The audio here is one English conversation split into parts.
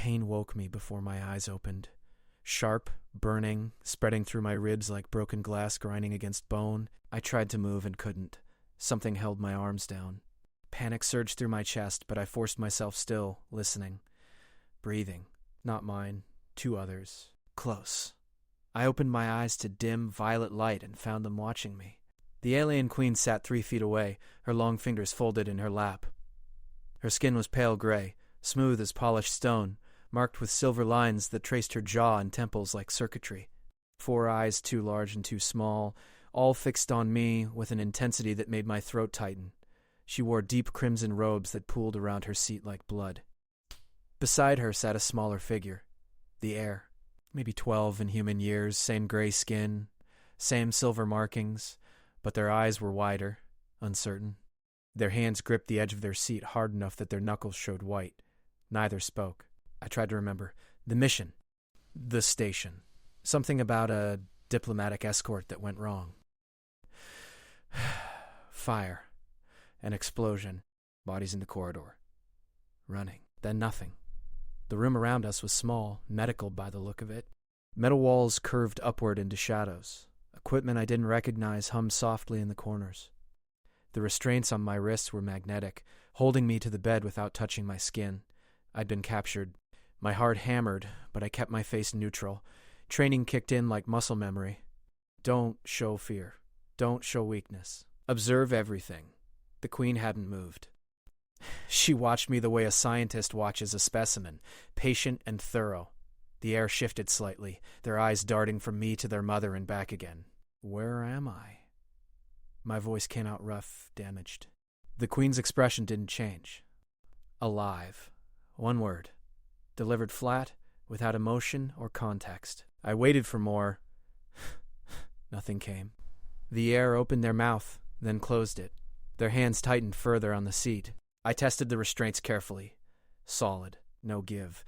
pain woke me before my eyes opened. Sharp, burning, spreading through my ribs like broken glass grinding against bone. I tried to move and couldn't. Something held my arms down. Panic surged through my chest, but I forced myself still, listening. Breathing. Not mine. 2 others. Close. I opened my eyes to dim, violet light and found them watching me. The alien queen sat 3 feet away, her long fingers folded in her lap. Her skin was pale gray, smooth as polished stone, marked with silver lines that traced her jaw and temples like circuitry. 4 eyes, too large and too small, all fixed on me with an intensity that made my throat tighten. She wore deep crimson robes that pooled around her seat like blood. Beside her sat a smaller figure, the Heir. Maybe 12 in human years, same gray skin, same silver markings, but their eyes were wider, uncertain. Their hands gripped the edge of their seat hard enough that their knuckles showed white. Neither spoke. I tried to remember. The mission. The station. Something about a diplomatic escort that went wrong. Fire. An explosion. Bodies in the corridor. Running. Then nothing. The room around us was small, medical by the look of it. Metal walls curved upward into shadows. Equipment I didn't recognize hummed softly in the corners. The restraints on my wrists were magnetic, holding me to the bed without touching my skin. I'd been captured. My heart hammered, but I kept my face neutral. Training kicked in like muscle memory. Don't show fear. Don't show weakness. Observe everything. The queen hadn't moved. She watched me the way a scientist watches a specimen, patient and thorough. The Heir shifted slightly, their eyes darting from me to their mother and back again. Where am I? My voice came out rough, damaged. The queen's expression didn't change. Alive. 1 word. Delivered flat, without emotion or context. I waited for more. Nothing came. The Heir opened their mouth, then closed it. Their hands tightened further on the seat. I tested the restraints carefully. Solid. No give.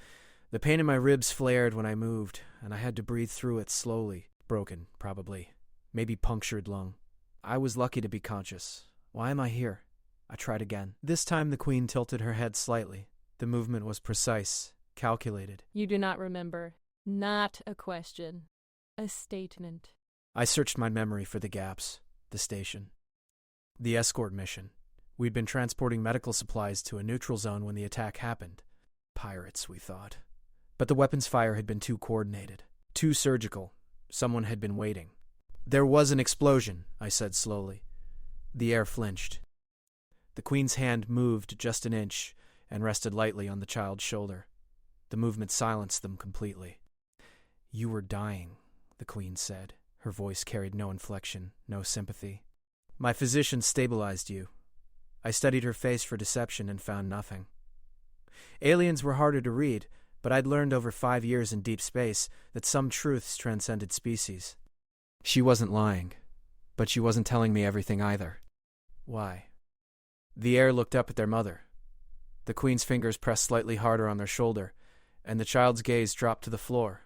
The pain in my ribs flared when I moved, and I had to breathe through it slowly. Broken, probably. Maybe punctured lung. I was lucky to be conscious. Why am I here? I tried again. This time the queen tilted her head slightly. The movement was precise, calculated. You do not remember. Not a question. A statement. I searched my memory for the gaps. The station. The escort mission. We'd been transporting medical supplies to a neutral zone when the attack happened. Pirates, we thought. But the weapons fire had been too coordinated. Too surgical. Someone had been waiting. There was an explosion, I said slowly. The Heir flinched. The queen's hand moved just an inch and rested lightly on the child's shoulder. The movement silenced them completely. You were dying, the queen said. Her voice carried no inflection, no sympathy. My physician stabilized you. I studied her face for deception and found nothing. Aliens were harder to read, but I'd learned over 5 years in deep space that some truths transcended species. She wasn't lying, but she wasn't telling me everything either. Why? The Heir looked up at their mother. The queen's fingers pressed slightly harder on their shoulder, and the child's gaze dropped to the floor.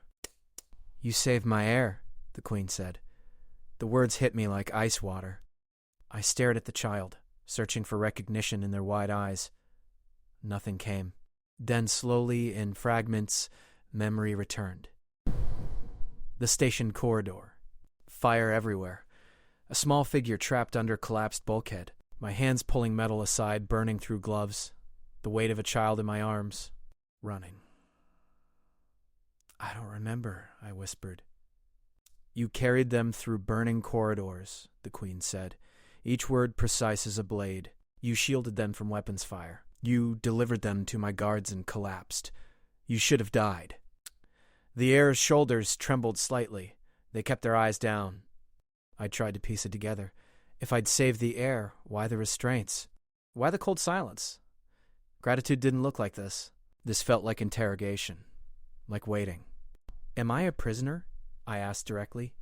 You saved my Heir, the queen said. The words hit me like ice water. I stared at the child, searching for recognition in their wide eyes. Nothing came. Then slowly, in fragments, memory returned. The station corridor. Fire everywhere. A small figure trapped under collapsed bulkhead. My hands pulling metal aside, burning through gloves. The weight of a child in my arms. Running. I don't remember, I whispered. You carried them through burning corridors, the queen said, each word precise as a blade. You shielded them from weapons fire. You delivered them to my guards and collapsed. You should have died. The Heir's shoulders trembled slightly. They kept their eyes down. I tried to piece it together. If I'd saved the Heir, why the restraints? Why the cold silence? Gratitude didn't look like this. This felt like interrogation. Like waiting. Am I a prisoner? I asked directly.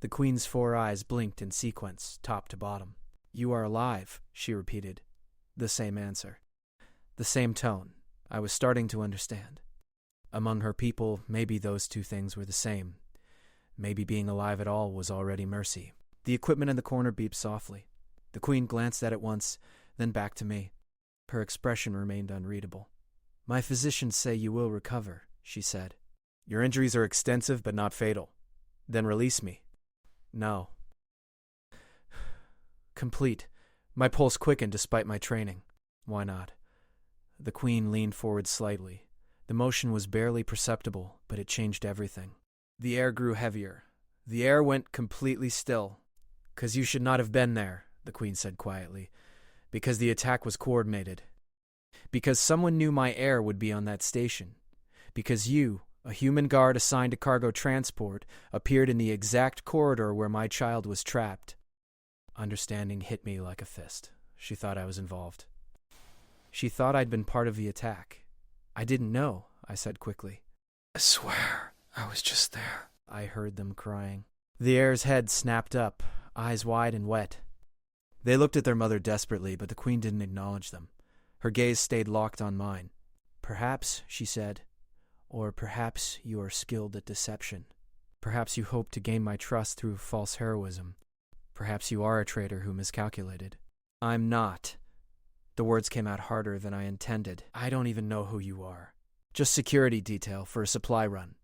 The queen's 4 eyes blinked in sequence, top to bottom. You are alive, she repeated. The same answer. The same tone. I was starting to understand. Among her people, maybe those 2 things were the same. Maybe being alive at all was already mercy. The equipment in the corner beeped softly. The queen glanced at it once, then back to me. Her expression remained unreadable. My physicians say you will recover, she said. Your injuries are extensive but not fatal. Then release me. No. Complete. My pulse quickened despite my training. Why not? The Queen leaned forward slightly. The motion was barely perceptible, but it changed everything. The air grew heavier. The air went completely still. "'Cause you should not have been there," the Queen said quietly. "Because the attack was coordinated. Because someone knew my heir would be on that station. Because you, a human guard assigned to cargo transport, appeared in the exact corridor where my child was trapped." Understanding hit me like a fist. She thought I was involved. She thought I'd been part of the attack. "I didn't know," I said quickly. "I swear I was just there," I heard them crying. The heir's head snapped up, eyes wide and wet. They looked at their mother desperately, but the Queen didn't acknowledge them. Her gaze stayed locked on mine. "Perhaps," she said, "or perhaps you are skilled at deception. Perhaps you hope to gain my trust through false heroism. Perhaps you are a traitor who miscalculated." "I'm not." The words came out harder than I intended. "I don't even know who you are. Just security detail for a supply run."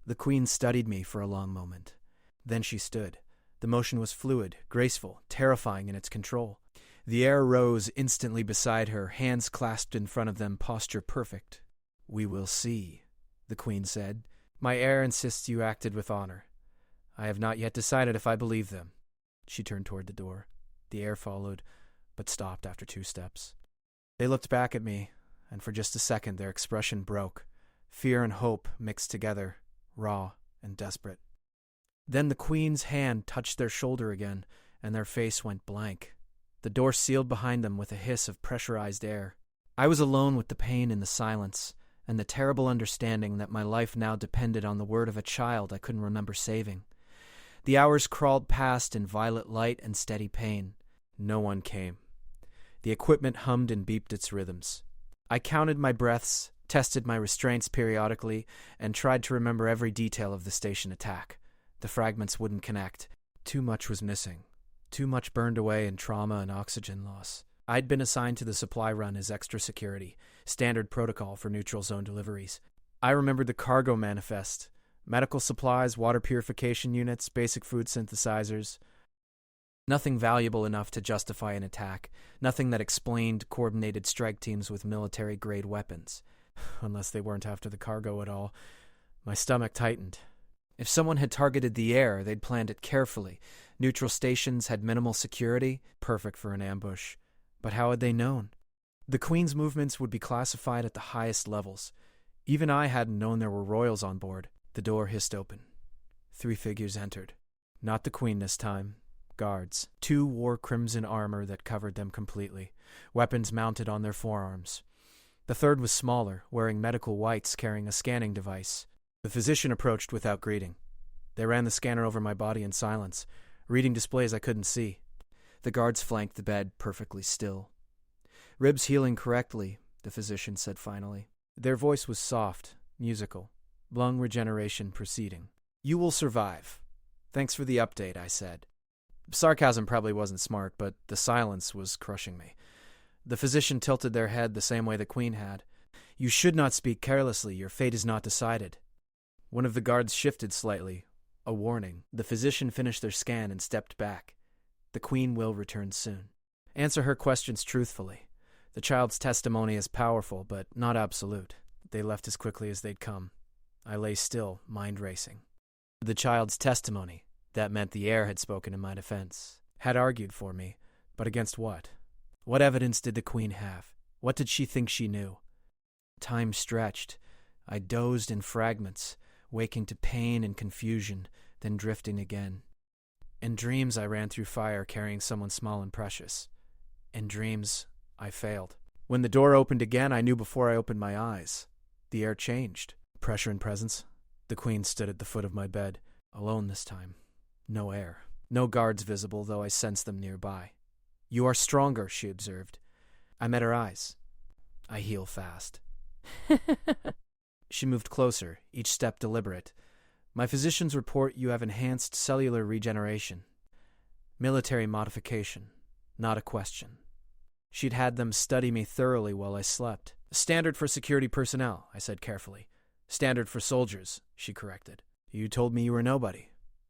The Queen studied me for a long moment. Then she stood. The motion was fluid, graceful, terrifying in its control. The heir rose instantly beside her, hands clasped in front of them, posture perfect. "We will see," the Queen said. "My heir insists you acted with honor. I have not yet decided if I believe them." She turned toward the door. The heir followed, but stopped after 2 steps. They looked back at me, and for just a second their expression broke. Fear and hope mixed together, raw and desperate. Then the Queen's hand touched their shoulder again, and their face went blank. The door sealed behind them with a hiss of pressurized air. I was alone with the pain in the silence, and the terrible understanding that my life now depended on the word of a child I couldn't remember saving. The hours crawled past in violet light and steady pain. No one came. The equipment hummed and beeped its rhythms. I counted my breaths, tested my restraints periodically, and tried to remember every detail of the station attack. The fragments wouldn't connect. Too much was missing. Too much burned away in trauma and oxygen loss. I'd been assigned to the supply run as extra security, standard protocol for neutral zone deliveries. I remembered the cargo manifest. Medical supplies, water purification units, basic food synthesizers. Nothing valuable enough to justify an attack. Nothing that explained coordinated strike teams with military-grade weapons. Unless they weren't after the cargo at all. My stomach tightened. If someone had targeted the air, they'd planned it carefully. Neutral stations had minimal security, perfect for an ambush. But how had they known? The Queen's movements would be classified at the highest levels. Even I hadn't known there were royals on board. The door hissed open. 3 figures entered. Not the Queen this time. Guards. 2 wore crimson armor that covered them completely, weapons mounted on their forearms. The third was smaller, wearing medical whites, carrying a scanning device. The physician approached without greeting. They ran the scanner over my body in silence, reading displays I couldn't see. The guards flanked the bed, perfectly still. "Ribs healing correctly," the physician said finally. Their voice was soft, musical. Lung regeneration proceeding. "You will survive. Thanks for the update," I said. Sarcasm probably wasn't smart, but the silence was crushing me. The physician tilted their head the same way the Queen had. "You should not speak carelessly. Your fate is not decided." One of the guards shifted slightly. A warning. The physician finished their scan and stepped back. "The Queen will return soon. Answer her questions truthfully. The child's testimony is powerful, but not absolute." They left as quickly as they'd come. I lay still, mind racing. The child's testimony. That meant the heir had spoken in my defense. Had argued for me. But against what? What evidence did the Queen have? What did she think she knew? Time stretched. I dozed in fragments, waking to pain and confusion, then drifting again. In dreams, I ran through fire carrying someone small and precious. In dreams, I failed. When the door opened again, I knew before I opened my eyes. The air changed. Pressure and presence. The Queen stood at the foot of my bed, alone this time. No air. No guards visible, though I sensed them nearby. "You are stronger," she observed. I met her eyes. "I heal fast." She moved closer, each step deliberate. "My physicians report you have enhanced cellular regeneration. Military modification, not a question." She'd had them study me thoroughly while I slept, Standard for security personnel, I said carefully. Standard for soldiers, she corrected. You told me you were nobody.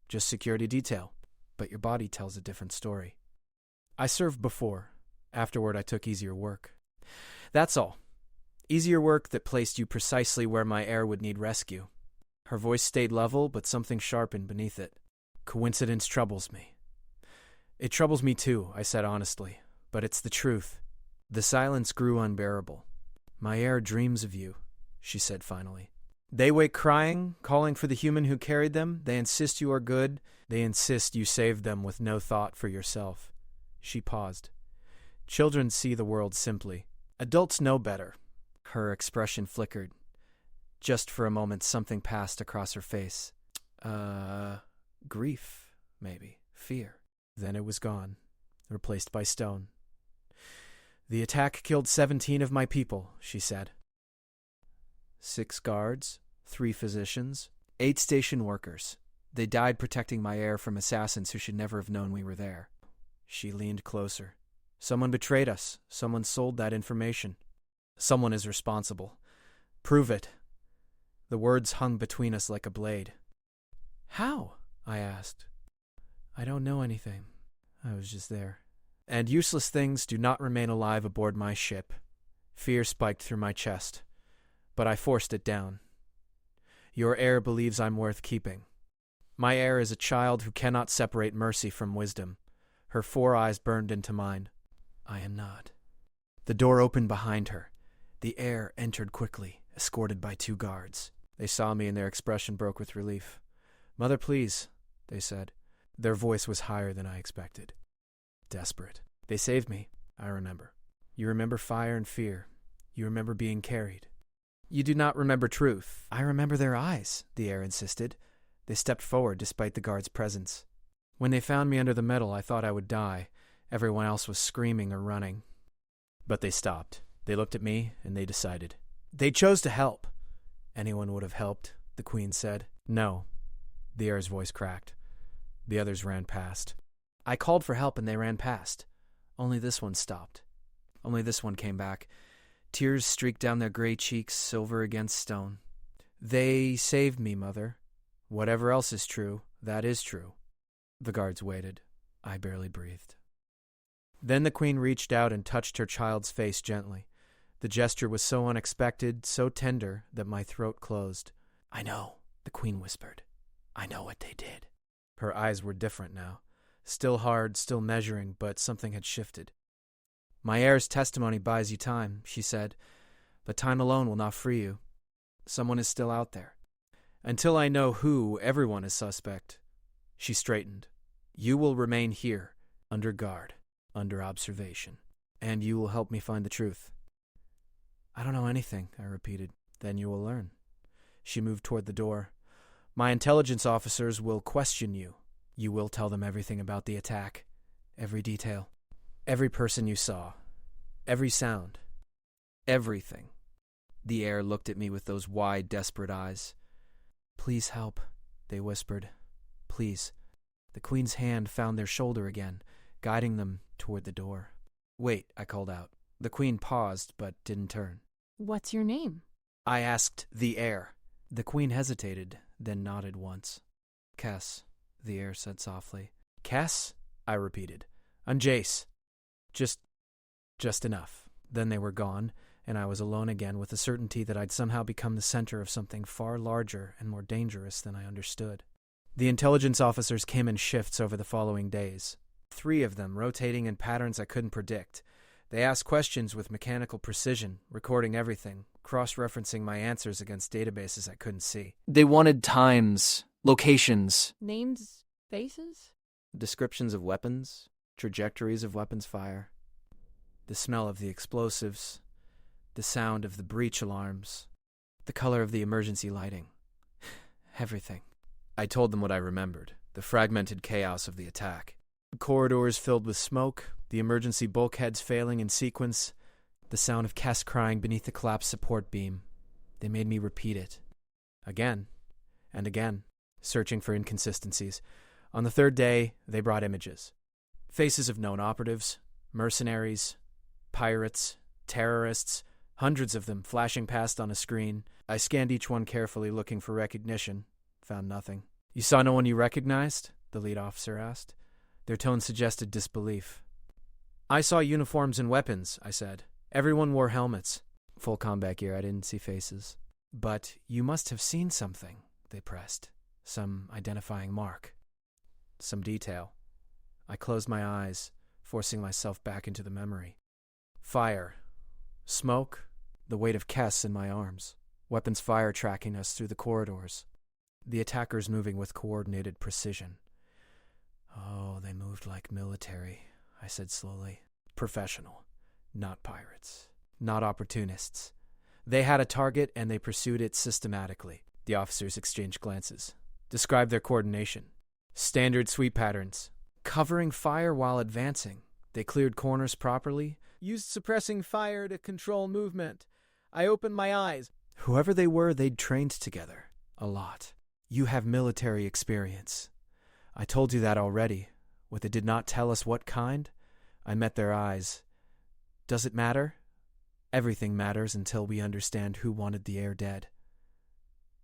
Just security detail. But your body tells a different story. I served before. Afterward, I took easier work. That's all. Easier work that placed you precisely where my heir would need rescue. Her voice stayed level, but something sharpened beneath it. Coincidence troubles me. It troubles me too, I said honestly, but it's the truth. The silence grew unbearable. My heir dreams of you, she said finally. They wake crying, calling for the human who carried them. They insist you are good. They insist you saved them with no thought for yourself. She paused. Children see the world simply. Adults know better. Her expression flickered. Just for a moment, something passed across her face. Grief, maybe. Fear. Then it was gone, replaced by stone. The attack killed 17 of my people, she said. 6 guards, 3 physicians, 8 station workers. They died protecting my heir from assassins who should never have known we were there. She leaned closer. Someone betrayed us. Someone sold that information. Someone is responsible. Prove it. The words hung between us like a blade. How? I asked. I don't know anything. I was just there. And useless things do not remain alive aboard my ship. Fear spiked through my chest, but I forced it down. Your heir believes I'm worth keeping. My heir is a child who cannot separate mercy from wisdom. Her 4 eyes burned into mine. I am not. The door opened behind her. The heir entered quickly, escorted by 2 guards. They saw me and their expression broke with relief. Mother, please, they said. Their voice was higher than I expected. Desperate. They saved me, I remember. You remember fire and fear. You remember being carried. You do not remember truth. I remember their eyes, the heir insisted. They stepped forward despite the guard's presence. When they found me under the metal, I thought I would die. Everyone else was screaming or running. But they stopped. They looked at me, and they decided. They chose to help. Anyone would have helped, the queen said. No. The heir's voice cracked. The others ran past. I called for help, and they ran past. Only this one stopped. Only this one came back. Tears streaked down their gray cheeks, silver against stone. They saved me, Mother. Whatever else is true, that is true. The guards waited. I barely breathed. Then the queen reached out and touched her child's face gently. The gesture was so unexpected, so tender, that my throat closed. I know, the queen whispered. I know what they did. Her eyes were different now. Still hard, still measuring, but something had shifted. My heir's testimony buys you time, she said, but time alone will not free you. Someone is still out there. Until I know who, everyone is suspect. She straightened. You will remain here, under guard, under observation, and you will help me find the truth. I don't know anything, I repeated. Then you will learn. She moved toward the door. My intelligence officers will question you. You will tell them everything about the attack, every detail, every person you saw, every sound, everything. The heir looked at me with those wide, desperate eyes. Please help, they whispered. Please. The queen's hand found their shoulder again, guiding them toward the door. Wait, I called out. The queen paused, but didn't turn. What's your name? I asked the heir. The queen hesitated, then nodded once. Kess, the heir said softly. Kess? I repeated. I'm Jace. Just enough. Then they were gone, and I was alone again with the certainty that I'd somehow become the center of something far larger and more dangerous than I understood. The intelligence officers came in shifts over the following days. 3 of them, rotating in patterns I couldn't predict. They asked questions with mechanical precision, recording everything, cross-referencing my answers against databases I couldn't see. They wanted times, locations. Names? Faces? Descriptions of weapons, trajectories of weapons fire, the smell of the explosives, the sound of the breach alarms, the color of the emergency lighting. Everything. I told them what I remembered, the fragmented chaos of the attack. Corridors filled with smoke, the emergency bulkheads failing in sequence, the sound of Kess crying beneath the collapsed support beam. They made me repeat it. Again and again, searching for inconsistencies. On the 3rd day, they brought images. Faces of known operatives, mercenaries, pirates, terrorists, Hundreds of them flashing past on a screen. I scanned each one carefully, looking for recognition. Found nothing. You saw no one you recognized? The lead officer asked. Their tone suggested disbelief. I saw uniforms and weapons, I said. Everyone wore helmets. Full combat gear, I didn't see faces. But you must have seen something, they pressed. Some identifying mark. Some detail. I closed my eyes, forcing myself back into the memory. Fire. Smoke. The weight of Kess in my arms. Weapons fire tracking us through the corridors. The attackers moving with coordinated precision. Oh, they moved like military, I said slowly. Professional. Not pirates. Not opportunists. They had a target and they pursued it systematically. The officers exchanged glances. Described their coordination. Standard sweep patterns. Covering fire while advancing. They cleared corners properly. Used suppressing fire to control movement. I opened my eyes. Whoever they were, they'd trained together. A lot. You have military experience. I told you that already. What they did not tell us what kind. I met their eyes. Does it matter? Everything matters until we understand who wanted the Heir dead.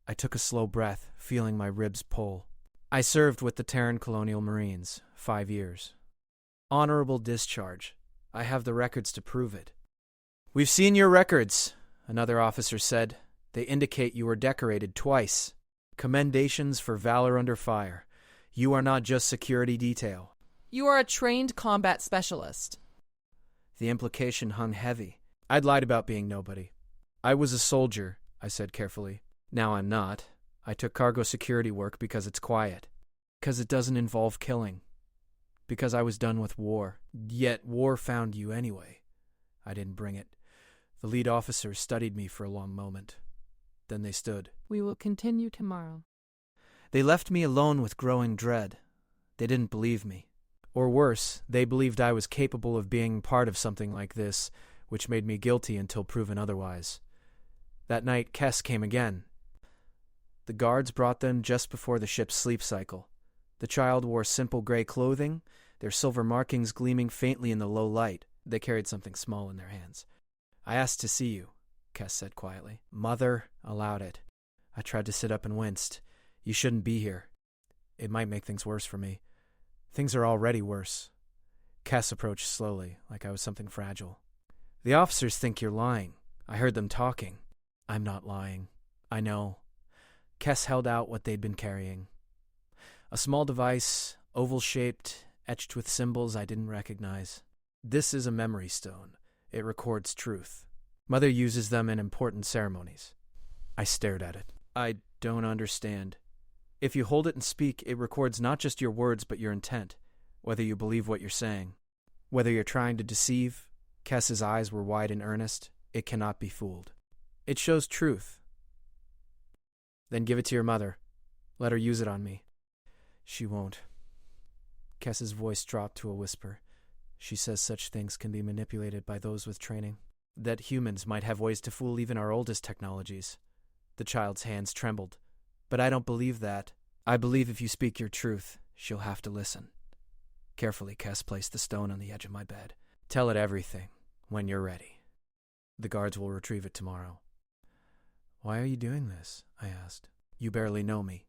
I took a slow breath, feeling my ribs pull. I served with the Terran Colonial Marines, 5 years. Honorable discharge. I have the records to prove it. We've seen your records, another officer said. They indicate you were decorated twice. Commendations for valor under fire. You are not just security detail. You are a trained combat specialist. The implication hung heavy. I'd lied about being nobody. I was a soldier, I said carefully. Now I'm not. I took cargo security work because it's quiet. Because it doesn't involve killing. Because I was done with war. Yet war found you anyway. I didn't bring it. The lead officer studied me for a long moment. Then they stood. We will continue tomorrow. They left me alone with growing dread. They didn't believe me. Or worse, they believed I was capable of being part of something like this, which made me guilty until proven otherwise. That night, Kess came again. The guards brought them just before the ship's sleep cycle. The child wore simple gray clothing, their silver markings gleaming faintly in the low light. They carried something small in their hands. I asked to see you, Kess said quietly. Mother allowed it. I tried to sit up and winced. You shouldn't be here. It might make things worse for me. Things are already worse. Kess approached slowly, like I was something fragile. The officers think you're lying. I heard them talking. I'm not lying. I know. Kess held out what they'd been carrying. A small device, oval-shaped, etched with symbols I didn't recognize. This is a memory stone. It records truth. Mother uses them in important ceremonies. I stared at it. I don't understand. If you hold it and speak, it records not just your words but your intent, whether you believe what you're saying. Whether you're trying to deceive, Kess's eyes were wide and earnest, it cannot be fooled. It shows truth. Then give it to your mother. Let her use it on me. She won't. Kess's voice dropped to a whisper. She says such things can be manipulated by those with training. That humans might have ways to fool even our oldest technologies. The child's hands trembled. But I don't believe that. I believe if you speak your truth, she'll have to listen. Carefully, Kess placed the stone on the edge of my bed. Tell it everything, when you're ready. The guards will retrieve it tomorrow. Why are you doing this? I asked. You barely know me.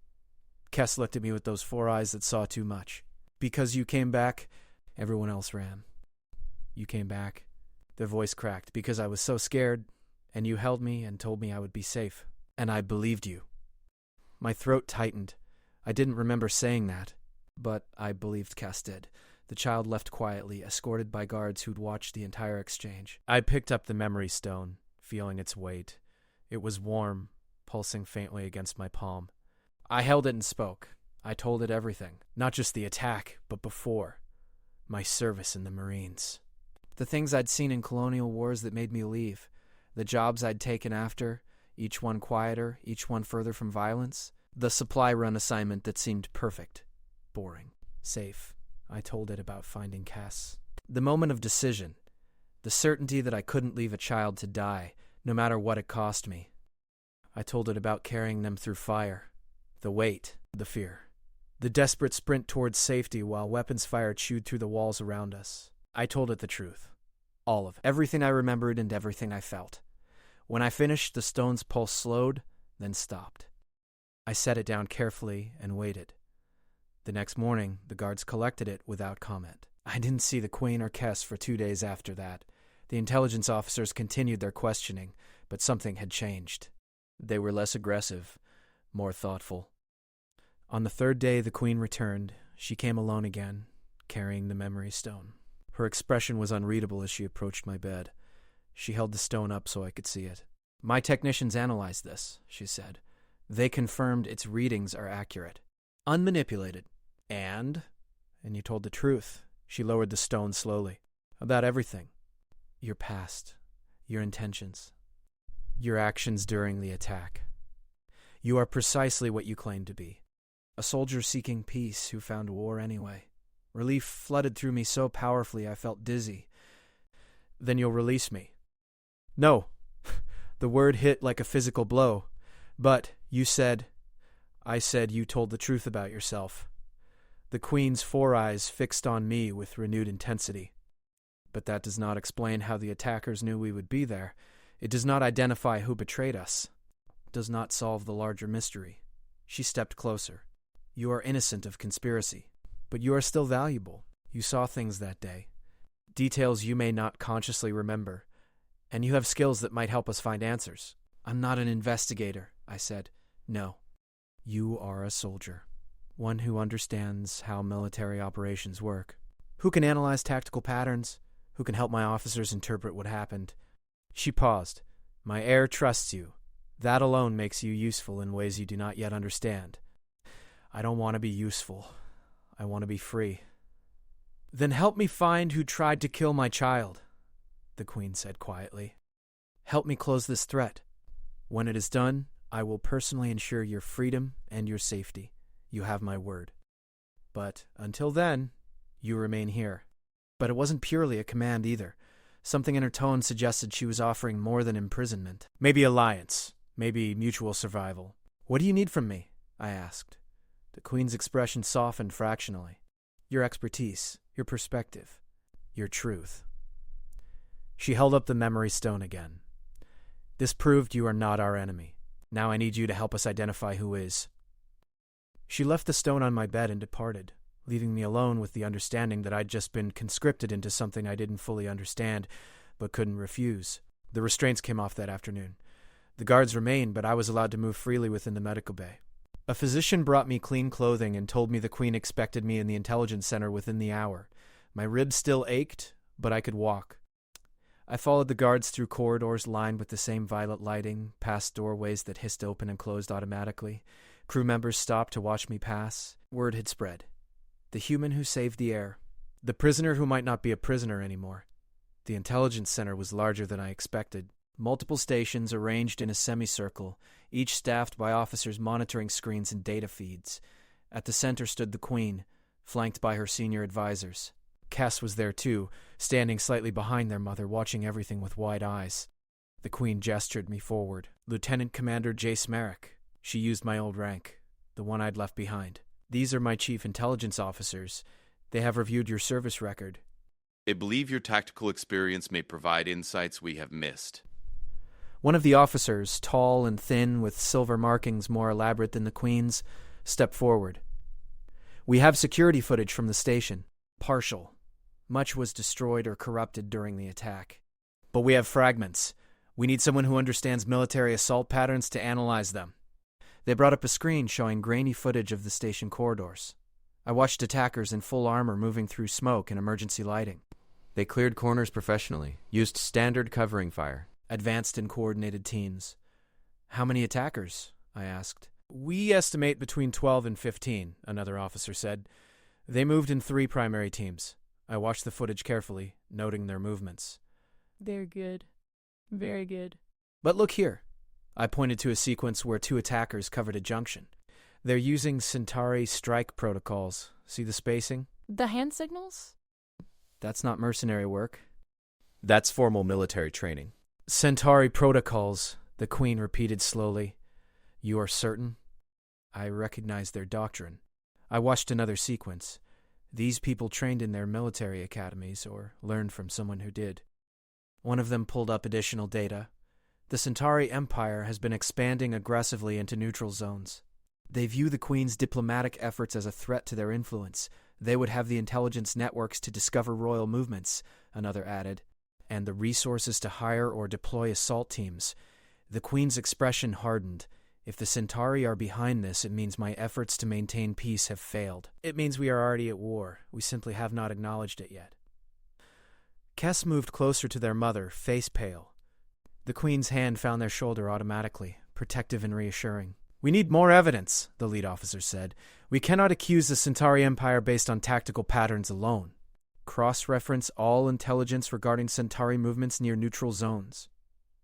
Kess looked at me with those 4 eyes that saw too much. Because you came back, everyone else ran. You came back. Their voice cracked because I was so scared, and you held me and told me I would be safe. And I believed you. My throat tightened. I didn't remember saying that, but I believed Kess did. The child left quietly, escorted by guards who'd watched the entire exchange. I picked up the memory stone, feeling its weight. It was warm, pulsing faintly against my palm. I held it and spoke. I told it everything. Not just the attack, but before. My service in the Marines. The things I'd seen in colonial wars that made me leave. The jobs I'd taken after, each one quieter, each one further from violence. The supply run assignment that seemed perfect. Boring. Safe. I told it about finding Kess. The moment of decision. The certainty that I couldn't leave a child to die, no matter what it cost me. I told it about carrying them through fire. The weight. The fear. The desperate sprint towards safety while weapons fire chewed through the walls around us. I told it the truth. All of it. Everything I remembered and everything I felt. When I finished, the stone's pulse slowed, then stopped. I set it down carefully and waited. The next morning, the guards collected it without comment. I didn't see the Queen or Kess for 2 days after that. The intelligence officers continued their questioning, but something had changed. They were less aggressive, more thoughtful. On the 3rd day, the Queen returned. She came alone again, carrying the memory stone. Her expression was unreadable as she approached my bed. She held the stone up so I could see it. "My technicians analyzed this," she said. "They confirmed its readings are accurate. Unmanipulated. And you told the truth." She lowered the stone slowly. "About everything. Your past, your intentions, your actions during the attack. You are precisely what you claim to be. A soldier seeking peace who found war anyway. Relief flooded through me so powerfully I felt dizzy. Then you'll release me." "No." The word hit like a physical blow. "But I said you told the truth about yourself." The Queen's 4 eyes fixed on me with renewed intensity. "But that does not explain how the attackers knew we would be there. It does not identify who betrayed us. It does not solve the larger mystery." She stepped closer. "You are innocent of conspiracy, but you are still valuable. You saw things that day. Details you may not consciously remember. And you have skills that might help us find answers." "I'm not an investigator," I said. "No. You are a soldier. One who understands how military operations work. Who can analyze tactical patterns. Who can help my officers interpret what happened." She paused. "My heir trusts you. That alone makes you useful in ways you do not yet understand." "I don't want to be useful. I want to be free." "Then help me find who tried to kill my child," the Queen said quietly. "Help me close this threat. When it is done, I will personally ensure your freedom and your safety. You have my word. But until then, you remain here." But it wasn't purely a command either. Something in her tone suggested she was offering more than imprisonment. Maybe alliance. Maybe mutual survival. "What do you need from me?" I asked. The Queen's expression softened fractionally. "Your expertise, your perspective, your truth." She held up the memory stone again. "This proved you are not our enemy. Now I need you to help us identify who is." She left the stone on my bed and departed, leaving me alone with the understanding that I'd just been conscripted into something I didn't fully understand, but couldn't refuse. The restraints came off that afternoon. The guards remained, but I was allowed to move freely within the medical bay. A physician brought me clean clothing and told me the Queen expected me in the intelligence center within the hour. My ribs still ached, but I could walk. I followed the guards through corridors lined with the same violet lighting, past doorways that hissed open and closed automatically. Crew members stopped to watch me pass. Word had spread. The human who saved the Heir. The prisoner who might not be a prisoner anymore. The intelligence center was larger than I expected. Multiple stations arranged in a semicircle, each staffed by officers monitoring screens and data feeds. At the center stood the Queen, flanked by her senior advisors. Cass was there too, standing slightly behind their mother, watching everything with wide eyes. The Queen gestured me forward. "Lieutenant Commander Jace Merrick." She used my old rank, the one I'd left behind. "These are my chief intelligence officers. They have reviewed your service record." "I believe your tactical experience may provide insights we have missed." One of the officers, tall and thin with silver markings more elaborate than the Queen's, stepped forward. "We have security footage from the station. Partial. Much was destroyed or corrupted during the attack. But we have fragments. We need someone who understands military assault patterns to analyze them." They brought up a screen showing grainy footage of the station corridors. I watched attackers in full armor moving through smoke and emergency lighting. They cleared corners professionally, used standard covering fire. Advanced in coordinated teams. "How many attackers?" I asked. "We estimate between 12 and 15, another officer said. "They moved in 3 primary teams." I watched the footage carefully, noting their movements. They're good. Very good. "But look here." I pointed to a sequence where 2 attackers covered a junction. "They're using Centauri strike protocols. See the spacing?" The hand signals? "That's not mercenary work." That's formal military training. "Centauri protocols," the Queen repeated slowly. "You are certain?" I recognized their doctrine. I watched another sequence. These people trained in their military academies or learned from someone who did. One of them pulled up additional data. The Centauri Empire has been expanding aggressively into neutral zones. They view the Queen's diplomatic efforts as a threat to their influence. They would have the intelligence networks to discover royal movements, another added, and the resources to hire or deploy assault teams. The Queen's expression hardened. If the Centauri are behind this, it means my efforts to maintain peace have failed. It means we are already at war. We simply have not acknowledged it yet. Kess moved closer to their mother, face pale. The Queen's hand found their shoulder automatically, protective and reassuring. We need more evidence, the lead officer said. We cannot accuse the Centauri Empire based on tactical patterns alone. Cross-reference all intelligence regarding Centauri movements near neutral zones.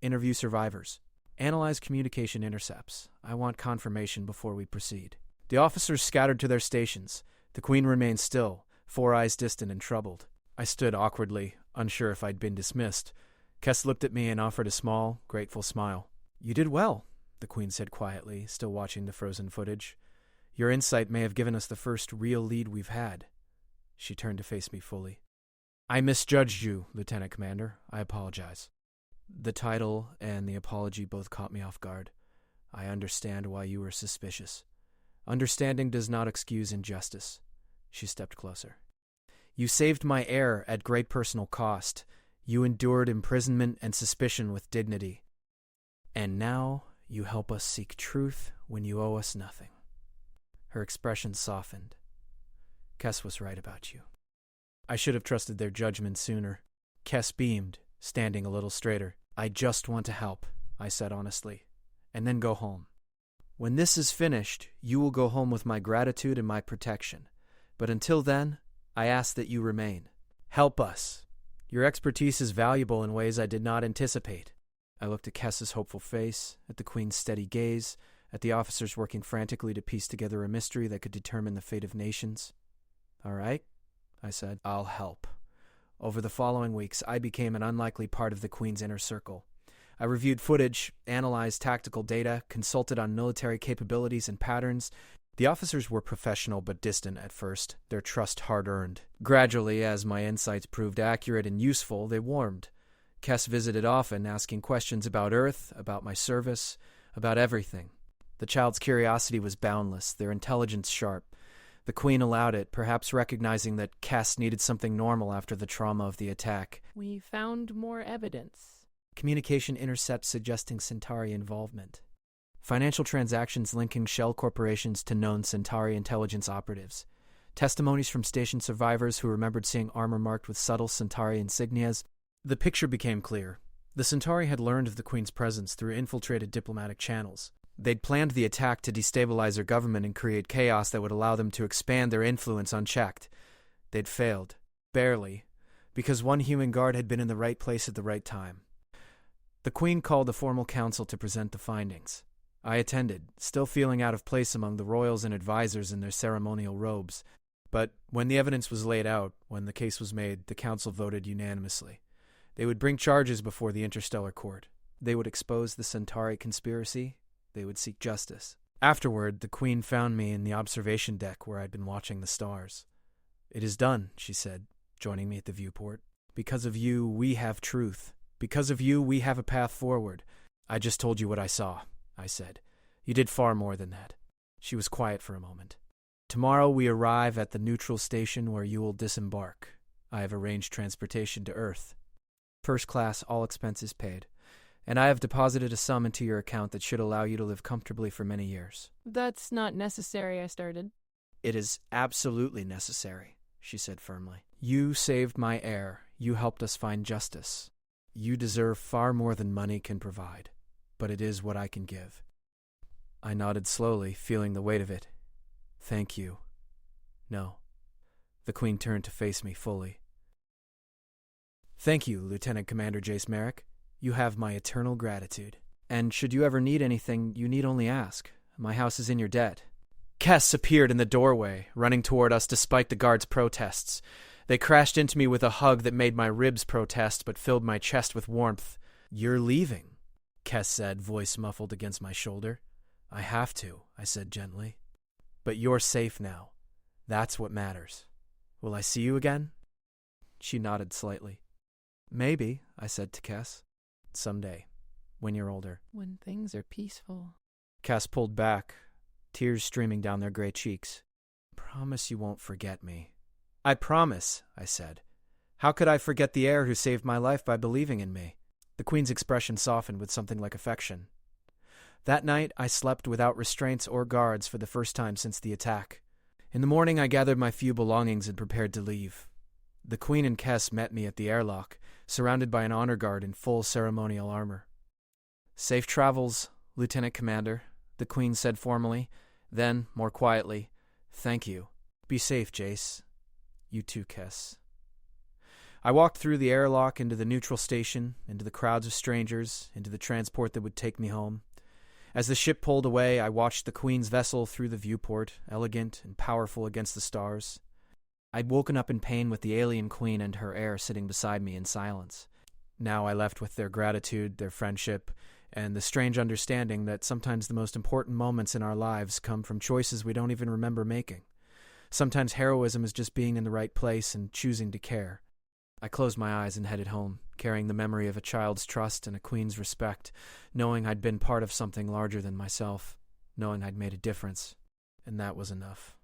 Interview survivors. Analyze communication intercepts. I want confirmation before we proceed. The officers scattered to their stations. The Queen remained still, 4 eyes distant and troubled. I stood awkwardly, unsure if I'd been dismissed. Kess looked at me and offered a small, grateful smile. You did well, the Queen said quietly, still watching the frozen footage. Your insight may have given us the first real lead we've had. She turned to face me fully. I misjudged you, Lieutenant Commander. I apologize. The title and the apology both caught me off guard. I understand why you were suspicious. Understanding does not excuse injustice. She stepped closer. You saved my heir at great personal cost. You endured imprisonment and suspicion with dignity. And now you help us seek truth when you owe us nothing. Her expression softened. Kess was right about you. I should have trusted their judgment sooner. Kess beamed, standing a little straighter. I just want to help, I said honestly, and then go home. When this is finished, you will go home with my gratitude and my protection. But until then, I ask that you remain. Help us. Your expertise is valuable in ways I did not anticipate. I looked at Kess's hopeful face, at the Queen's steady gaze, at the officers working frantically to piece together a mystery that could determine the fate of nations. All right, I said, I'll help. Over the following weeks, I became an unlikely part of the Queen's inner circle. I reviewed footage, analyzed tactical data, consulted on military capabilities and patterns. The officers were professional but distant at first, their trust hard-earned. Gradually, as my insights proved accurate and useful, they warmed. Kess visited often, asking questions about Earth, about my service, about everything. The child's curiosity was boundless, their intelligence sharp. The Queen allowed it, perhaps recognizing that Kess needed something normal after the trauma of the attack. We found more evidence. Communication intercepts suggesting Centauri involvement. Financial transactions linking shell corporations to known Centauri intelligence operatives. Testimonies from station survivors who remembered seeing armor marked with subtle Centauri insignias. The picture became clear. The Centauri had learned of the Queen's presence through infiltrated diplomatic channels. They'd planned the attack to destabilize their government and create chaos that would allow them to expand their influence unchecked. They'd failed. Barely. Because one human guard had been in the right place at the right time. The Queen called a formal council to present the findings. I attended, still feeling out of place among the royals and advisors in their ceremonial robes. But when the evidence was laid out, when the case was made, the council voted unanimously. They would bring charges before the Interstellar Court. They would expose the Centauri conspiracy. They would seek justice. Afterward, the Queen found me in the observation deck where I'd been watching the stars. It is done, she said, joining me at the viewport. Because of you, we have truth. Because of you, we have a path forward. I just told you what I saw, I said. You did far more than that. She was quiet for a moment. Tomorrow we arrive at the neutral station where you will disembark. I have arranged transportation to Earth. First class, all expenses paid. And I have deposited a sum into your account that should allow you to live comfortably for many years. That's not necessary, I started. It is absolutely necessary, she said firmly. You saved my heir. You helped us find justice. You deserve far more than money can provide, but it is what I can give. I nodded slowly, feeling the weight of it. Thank you. No. The Queen turned to face me fully. Thank you, Lieutenant Commander Jace Merrick. You have my eternal gratitude. And should you ever need anything, you need only ask. My house is in your debt. Kess appeared in the doorway, running toward us despite the guards' protests. They crashed into me with a hug that made my ribs protest but filled my chest with warmth. You're leaving, Kess said, voice muffled against my shoulder. I have to, I said gently. But you're safe now. That's what matters. Will I see you again? She nodded slightly. Maybe, I said to Kess. Someday. when you're older. When things are peaceful. Cass pulled back, tears streaming down their gray cheeks. Promise you won't forget me. I promise, I said. How could I forget the heir who saved my life by believing in me? The Queen's expression softened with something like affection. That night, I slept without restraints or guards for the first time since the attack. In the morning, I gathered my few belongings and prepared to leave. The Queen and Kess met me at the airlock, surrounded by an honor guard in full ceremonial armor. Safe travels, Lieutenant Commander, the Queen said formally. Then, more quietly, thank you. Be safe, Jace. You too, Kess. I walked through the airlock into the neutral station, into the crowds of strangers, into the transport that would take me home. As the ship pulled away, I watched the Queen's vessel through the viewport, elegant and powerful against the stars. I'd woken up in pain with the alien Queen and her heir sitting beside me in silence. Now I left with their gratitude, their friendship, and the strange understanding that sometimes the most important moments in our lives come from choices we don't even remember making. Sometimes heroism is just being in the right place and choosing to care. I closed my eyes and headed home, carrying the memory of a child's trust and a queen's respect, knowing I'd been part of something larger than myself, knowing I'd made a difference, and that was enough.